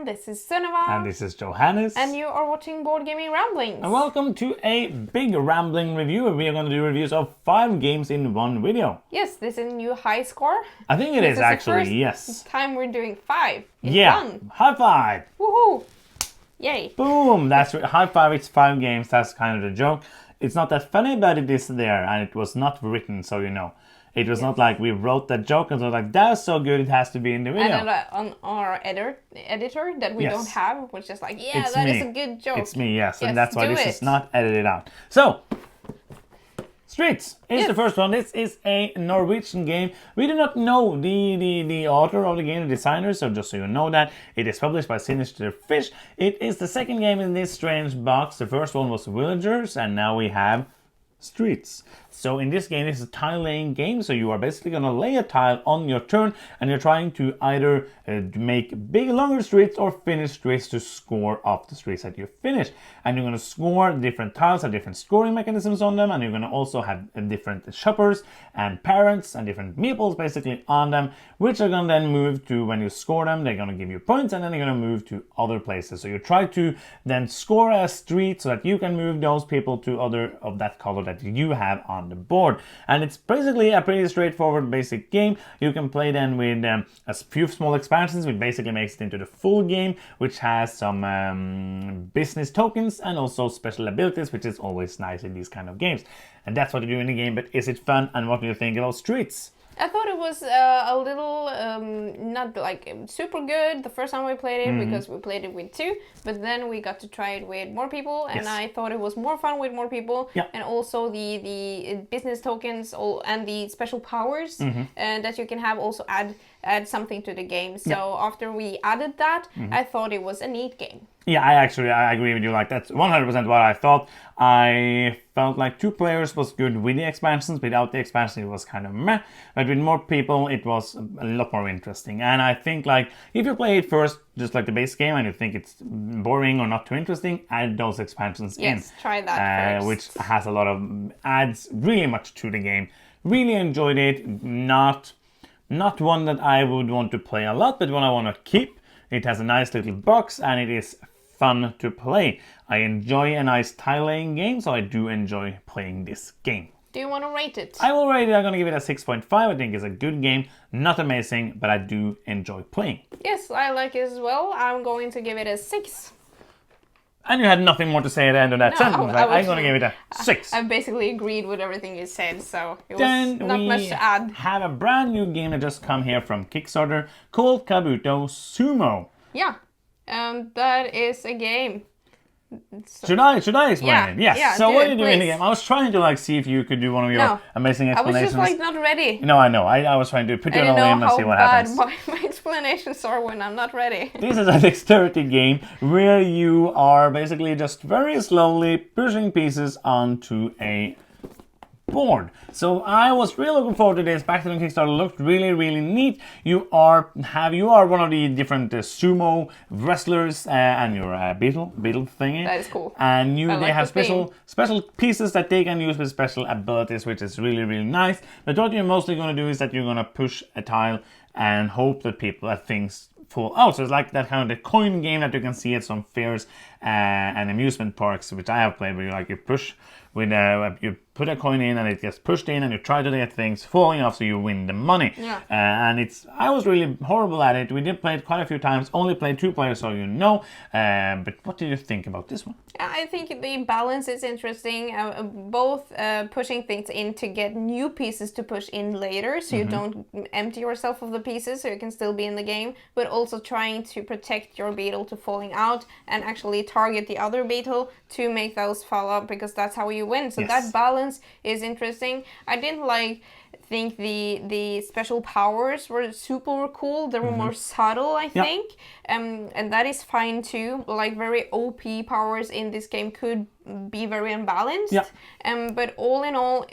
This is Sunniva. And this is Johannes. And you are watching Board Gaming Ramblings. And welcome to a big rambling review. We are going to do reviews of 5 games in one video. Yes, this is a new high score. I think it is actually, yes. This time we're doing 5 in one. High five. Woohoo! Yay. Boom. That's high five. It's 5 games. That's kind of the joke. It's not that funny, but it is there, and it was not written, so you know. It was not like we wrote that joke and so like, that's so good, it has to be in the video. And on our editor that we don't have, was just like, yeah, it's that me. is a good joke. It's me, yes, and Yes, that's why do this it. is not edited out. So, Streets is the first one. This is a Norwegian game. We do not know the author of the game, the designer, so just so you know that. It is published by Sinister Fish. It is the second game in this strange box. The first one was Villagers, and now we have Streets. So in this game, it's a tile laying game, so you are basically going to lay a tile on your turn, and you're trying to either make big, longer streets or finish streets to score off the streets that you finish. And you're going to score different tiles, have different scoring mechanisms on them, and you're going to also have different shoppers and parents and different meeples basically on them, which are going to then move to, when you score them, they're going to give you points, and then they're going to move to other places. So you try to then score a street so that you can move those people to other of that color that you have on the board. And it's basically a pretty straightforward basic game. You can play then with a few small expansions, which basically makes it into the full game, which has some business tokens and also special abilities, which is always nice in these kind of games. And that's what you do in the game. But is it fun? And what do you think about Streets? I thought it was a little, not like super good the first time we played it, because we played it with 2, but then we got to try it with more people, and Yes. I thought it was more fun with more people, Yeah. and also the business tokens and the special powers that you can have also add something to the game. So after we added that, I thought it was a neat game. Yeah, I agree with you. Like, that's 100% what I thought. I felt like 2 players was good with the expansions. Without the expansion, it was kind of meh. But with more people, it was a lot more interesting. And I think, like, if you play it first, just like the base game, and you think it's boring or not too interesting, add those expansions in. Yes, try that first. Which has a lot of adds really much to the game. Really enjoyed it. Not one that I would want to play a lot, but one I want to keep. It has a nice little box, and it is fun to play. I enjoy a nice tile laying game, so I do enjoy playing this game. Do you want to rate it? I will rate it. I'm going to give it a 6.5. I think it's a good game. Not amazing, but I do enjoy playing. Yes, I like it as well. I'm going to give it a 6. And you had nothing more to say at the end of that sentence. I'm going to give it a 6. I basically agreed with everything you said, so it was Then not much to add. have a brand new game that just come here from Kickstarter called Kabuto Sumo. Yeah, that is a game. Should I explain it? Yes. Yeah, so do what it, do you do in the please. game? I was trying to see if you could do one of your No. amazing I was explanations. just like not ready. No, I know. I was trying to put you I on a don't limb know and how see what bad happens. my explanations are when I'm not ready. This is a dexterity game where you are basically just very slowly pushing pieces onto a board. So I was really looking forward to this. Back to the Kickstarter looked really, really neat. You are one of the different sumo wrestlers, and you're a beetle thingy. That is cool. And I they like have the theme. special pieces that they can use with special abilities, which is really, really nice. But what you're mostly going to do is that you're going to push a tile and hope that things fall out. So it's like that kind of the coin game that you can see at some fairs and amusement parks, which I have played, where you push with you put a coin in and it gets pushed in, and you try to get things falling off so you win the money. Yeah. And I was really horrible at it. We did play it quite a few times. Only played 2 players, so you know. But what did you think about this one? I think the balance is interesting. Both pushing things in to get new pieces to push in later, so you don't empty yourself of the pieces, so you can still be in the game, but also trying to protect your beetle to falling out and actually target the other beetle to make those fall out, because that's how you win. So Yes. that balance is interesting. I didn't think the special powers were super cool. They were more subtle, I think. And that is fine too. Like, very OP powers in this game could be very unbalanced. Yeah. But all in all,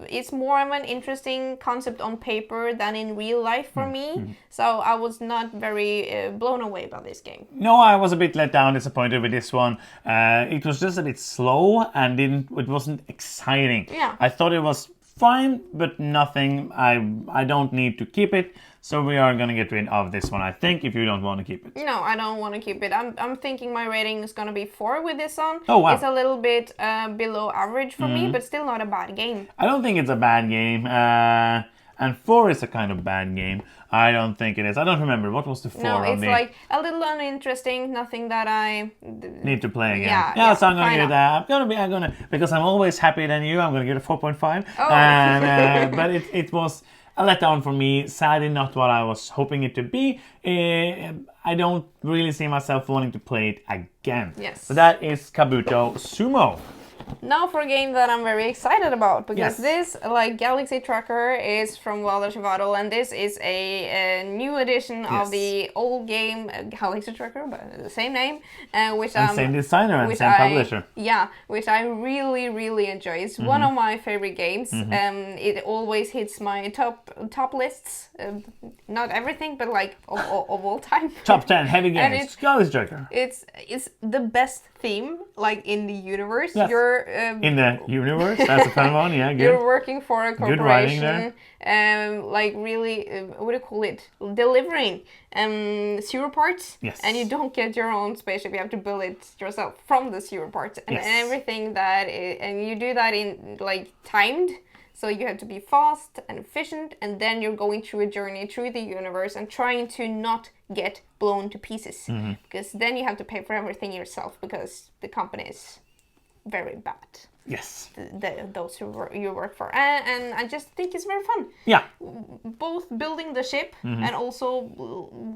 it's more of an interesting concept on paper than in real life for me. So I was not very blown away by this game. No, I was a bit let down, disappointed with this one. It was just a bit slow and it wasn't exciting. Yeah. I thought it was fine, but nothing. I don't need to keep it. So we are going to get rid of this one, I think, if you don't want to keep it. No, I don't want to keep it. I'm thinking my rating is going to be 4 with this one. Oh, wow. It's a little bit below average for me, but still not a bad game. I don't think it's a bad game. And 4 is a kind of bad game. I don't think it is. I don't remember. What was the 4 No, on it's the... like a little uninteresting, nothing that I... Need to play again. Yeah, So I'm gonna kind give of. that. I'm gonna because I'm always happier than you. I'm gonna give it a 4.5. Oh. And, but it was a letdown for me. Sadly, not what I was hoping it to be. I don't really see myself wanting to play it again. Yes. So that is Kabuto Sumo. Now for a game that I'm very excited about, because Yes. this, like Galaxy Tracker, is from Wilder Survival, and this is a new edition of Yes. the old game Galaxy Tracker, but the same name, which And same designer and same publisher. Yeah, which I really, really enjoy. It's one of my favorite games. It always hits my top lists. Not everything, but like of all time. Top 10 heavy And games. Galaxy Tracker. It's the best theme, like in the universe. Yes. You're In the universe. That's a fun one. Yeah, good. you're working for a Good writing corporation, like really, what do you call it? Delivering sewer parts. Yes. And you don't get your own spaceship. You have to build it yourself from the sewer parts, and Yes. everything and you do that in like timed. So you have to be fast and efficient, and then you're going through a journey through the universe and trying to not get blown to pieces. Because then you have to pay for everything yourself, because the company is very bad. Yes. Those who you work for. And I just think it's very fun. Yeah. Both building the ship and also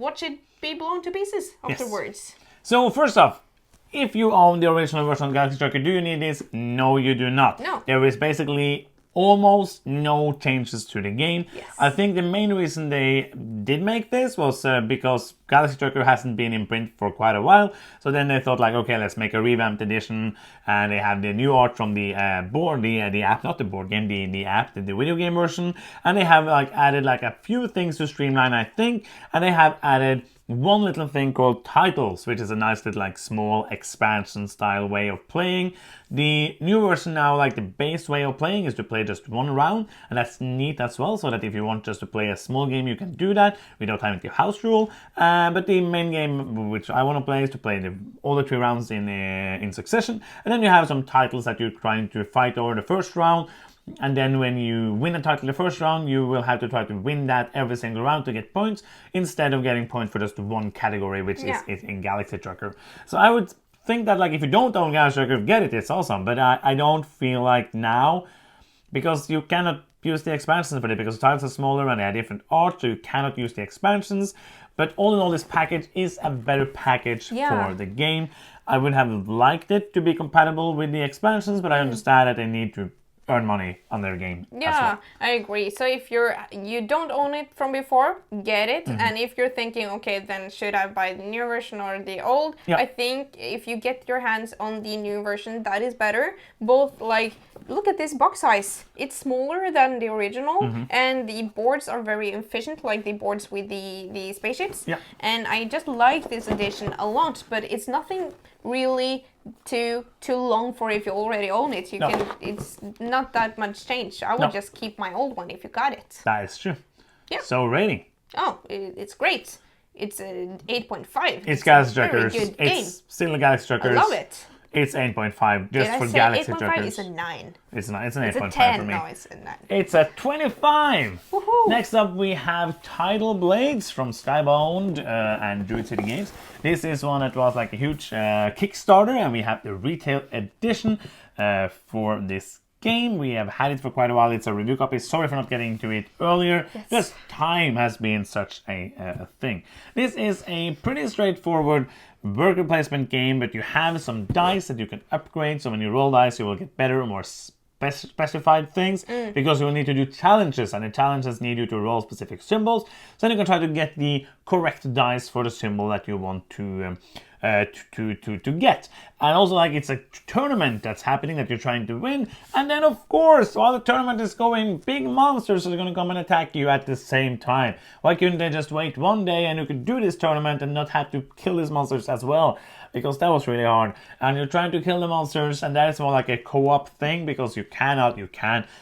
watch it be blown to pieces afterwards. So first off, if you own the original version of Galaxy Tracker, do you need this? No, you do not. No. There is basically almost no changes to the game. Yes. I think the main reason they did make this was because Galaxy Tracker hasn't been in print for quite a while. So then they thought like, okay, let's make a revamped edition. And they have the new art from the board, the app, not the board game, the app, the video game version. And they have like added like a few things to streamline, I think. And they have added one little thing called titles, which is a nice little like small expansion style way of playing. The new version now, like the base way of playing, is to play just one round, and that's neat as well, so that if you want just to play a small game, you can do that without having the house rule. But the main game, which I want to play, is to play all the 3 rounds in succession, and then you have some titles that you're trying to fight over the first round. And then when you win a title the first round, you will have to try to win that every single round to get points, instead of getting points for just one category, which is in Galaxy Tracker. So I would think that like if you don't own Galaxy Tracker, get it, it's awesome. But I don't feel like now, because you cannot use the expansions for it, because the titles are smaller and they have different art, so you cannot use the expansions. But all in all, this package is a better package for the game. I would have liked it to be compatible with the expansions, but I understand that they need to earn money on their game. Yeah, I agree. So if you don't own it from before, get it. And if you're thinking, okay, then should I buy the new version or the old? Yeah. I think if you get your hands on the new version, that is better. Both, like, look at this box size. It's smaller than the original, and the boards are very efficient, like the boards with the spaceships. Yeah. And I just like this edition a lot, but it's nothing really too long for if you already own it. You can. It's not that much change. I would just keep my old one if you got it. That is true. Yeah. So rating. Oh, it's great. It's a 8.5. It's Galaxy a very Trackers. good game. It's still a Galaxy I Trackers. love it. It's 8.5 just Did I for say Galaxy 8.5 Trackers. is a 9. It's not. It's an It's a 8.5 10. for me. No, it's a 9. It's a 25. Woohoo. Next up, we have Tidal Blades from Skybound and Druid City Games. This is one that was like a huge Kickstarter, and we have the retail edition for this game. We have had it for quite a while. It's a review copy. Sorry for not getting to it earlier. Yes. Just time has been such a thing. This is a pretty straightforward worker placement game, but you have some dice that you can upgrade. So when you roll dice, you will get better, more specified things, because you will need to do challenges, and the challenges need you to roll specific symbols. So then you can try to get the correct dice for the symbol that you want to to get. And also, like, it's a tournament that's happening that you're trying to win. And then, of course, while the tournament is going, big monsters are going to come and attack you at the same time. Why couldn't they just wait one day and you could do this tournament and not have to kill these monsters as well? Because that was really hard. And you're trying to kill the monsters, and that is more like a co-op thing, because you can,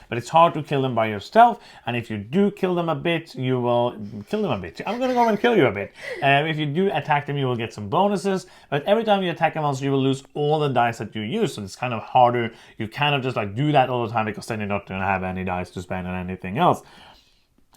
but it's hard to kill them by yourself. And if you do kill them a bit, you will kill them a bit. I'm gonna go and kill you a bit. If you do attack them, you will get some bonuses, but every time you attack a monster, you will lose all the dice that you use, so it's kind of harder. You cannot just like do that all the time, because then you're not gonna have any dice to spend on anything else.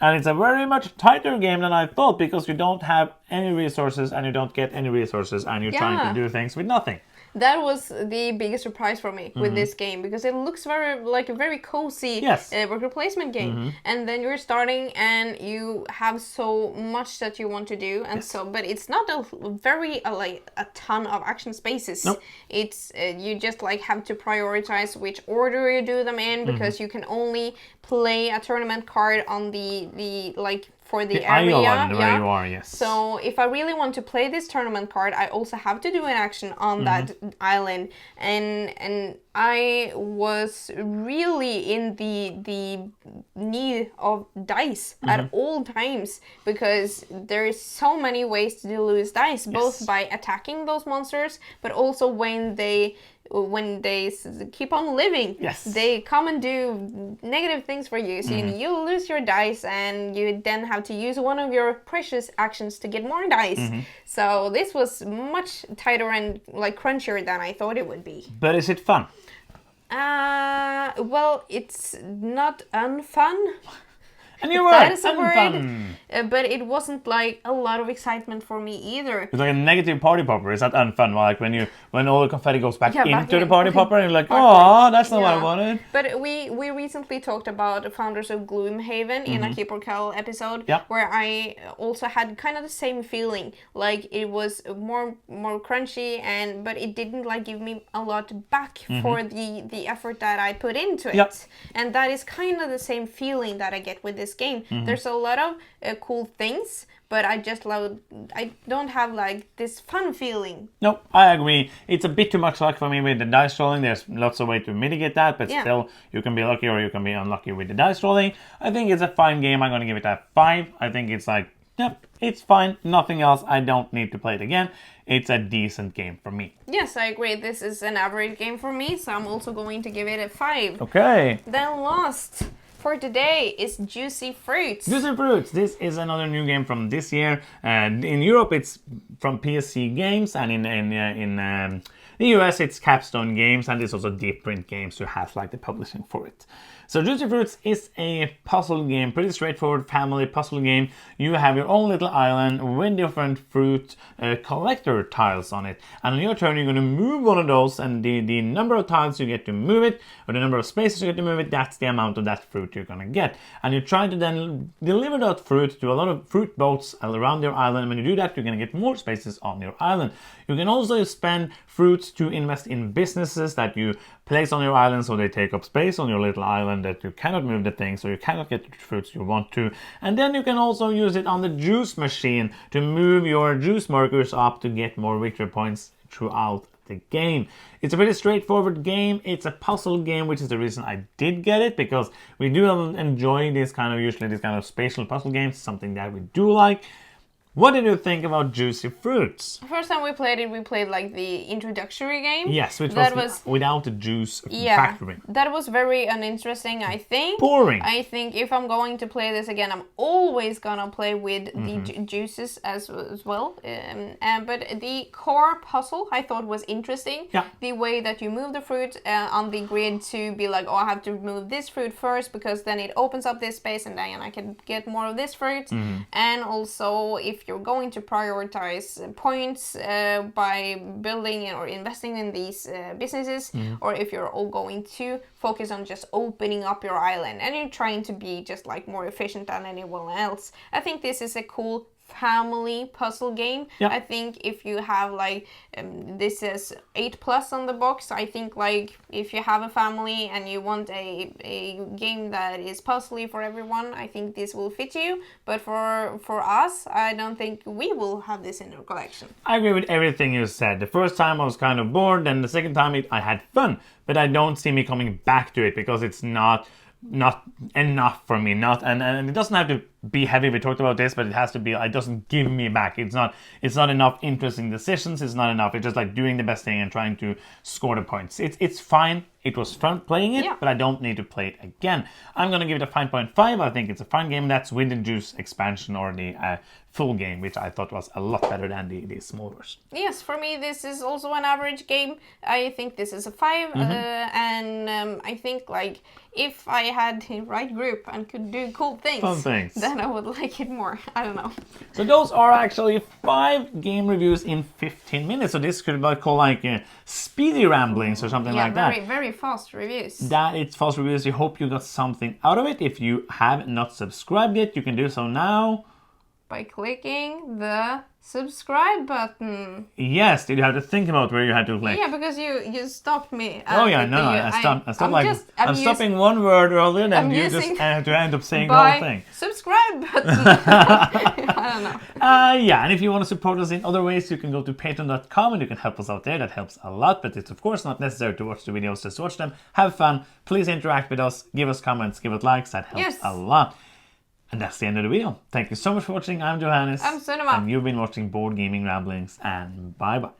And it's a very much tighter game than I thought, because you don't have any resources and you don't get any resources, and you're trying to do things with nothing. That was the biggest surprise for me with this game, because it looks very like a very cozy worker placement game. And then you're starting and you have so much that you want to do, and but it's not like a ton of action spaces. Nope. It's you just like have to prioritize which order you do them in, because you can only play a tournament card on the like for the area island where you are, yes. So if I really want to play this tournament card, I also have to do an action on that island, and I was really in the need of dice at all times, because there is so many ways to lose dice, both by attacking those monsters, but also when they keep on living, they come and do negative things for you, so you lose your dice, and you then have to use one of your precious actions to get more dice. So this was much tighter and like crunchier than I thought it would be. But is it fun? Well, it's not unfun. And you were unfun. But it wasn't like a lot of excitement for me either. It's like a negative party popper. Is that unfun? Like when all the confetti goes back into the party popper, and you're like, oh, that's not what I wanted. But we recently talked about the founders of Gloomhaven in a Keep or Cal episode, where I also had kind of the same feeling. Like it was more crunchy, but it didn't like give me a lot back for the effort that I put into it. And that is kind of the same feeling that I get with this game. There's a lot of cool things, but I don't have like this fun feeling. No, I agree. It's a bit too much luck for me with the dice rolling. There's lots of ways to mitigate that, but still, you can be lucky or you can be unlucky with the dice rolling. I think it's a fine game. I'm going to give it a 5. I think it's like, it's fine. Nothing else. I don't need to play it again. It's a decent game for me. Yes, I agree. This is an average game for me, so I'm also going to give it a 5. Okay. Then last for today is Juicy Fruits. Juicy Fruits. This is another new game from this year. In Europe, it's from PSC Games, and in the US, it's Capstone Games, and it's also Deep Print Games who has like the publishing for it. So Juicy Fruits is a puzzle game, pretty straightforward family puzzle game. You have your own little island with different fruit collector tiles on it. And on your turn, you're going to move one of those, and the number of tiles you get to move it, or the number of spaces you get to move it, that's the amount of that fruit you're going to get. And you try to then deliver that fruit to a lot of fruit boats around your island. And when you do that, you're going to get more spaces on your island. You can also spend fruits to invest in businesses that you place on your island, so they take up space on your little island that you cannot move the things, so you cannot get the fruits you want to. And then you can also use it on the juice machine to move your juice markers up to get more victory points throughout the game. It's a pretty straightforward game. It's a puzzle game, which is the reason I did get it, because we do enjoy usually these kind of spatial puzzle games, something that we do like. What did you think about Juicy Fruits? First time we played it, we played like the introductory game. Yes, which was without the juice factory. That was very uninteresting, I think. Boring. I think if I'm going to play this again, I'm always gonna play with the juices as well. But the core puzzle I thought was interesting. Yeah. The way that you move the fruit on the grid to be like, oh, I have to move this fruit first, because then it opens up this space and then I can get more of this fruit. And also, if you're going to prioritize points by building or investing in these businesses, or if you're all going to focus on just opening up your island and you're trying to be just like more efficient than anyone else. I think this is a cool family puzzle game. Yeah. I think if you have like this is 8+ on the box. I think like if you have a family and you want a game that is puzzly for everyone, I think this will fit you. But for us, I don't think we will have this in our collection. I agree with everything you said. The first time I was kind of bored, and the second time I had fun. But I don't see me coming back to it because it's not enough for me. And it doesn't have to be heavy. We talked about this, but it has to be. It doesn't give me back. It's not enough interesting decisions. It's not enough. It's just like doing the best thing and trying to score the points. It's fine. It was fun playing it, but I don't need to play it again. I'm gonna give it a 5.5. I think it's a fun game. That's with the Juice expansion or the full game, which I thought was a lot better than the small version. Yes, for me this is also an average game. I think this is a 5, and I think like if I had the right group and could do cool things, fun things, then I would like it more. I don't know. So those are actually 5 game reviews in 15 minutes. So this could be called like speedy ramblings or something like that. Very fast reviews. That it's fast reviews. I hope you got something out of it. If you have not subscribed yet, you can do so now. By clicking the subscribe button. Yes, did you have to think about where you had to click? Yeah, because you stopped me. I stopped. I'm stopping one word earlier than you just to end up saying the whole thing. Subscribe button. I don't know. Yeah, and if you want to support us in other ways, you can go to patreon.com and you can help us out there. That helps a lot, but it's of course not necessary to watch the videos, just watch them. Have fun. Please interact with us. Give us comments. Give us likes. That helps a lot. And that's the end of the video. Thank you so much for watching. I'm Johannes. I'm Sunema. And you've been watching Board Gaming Ramblings. And bye-bye.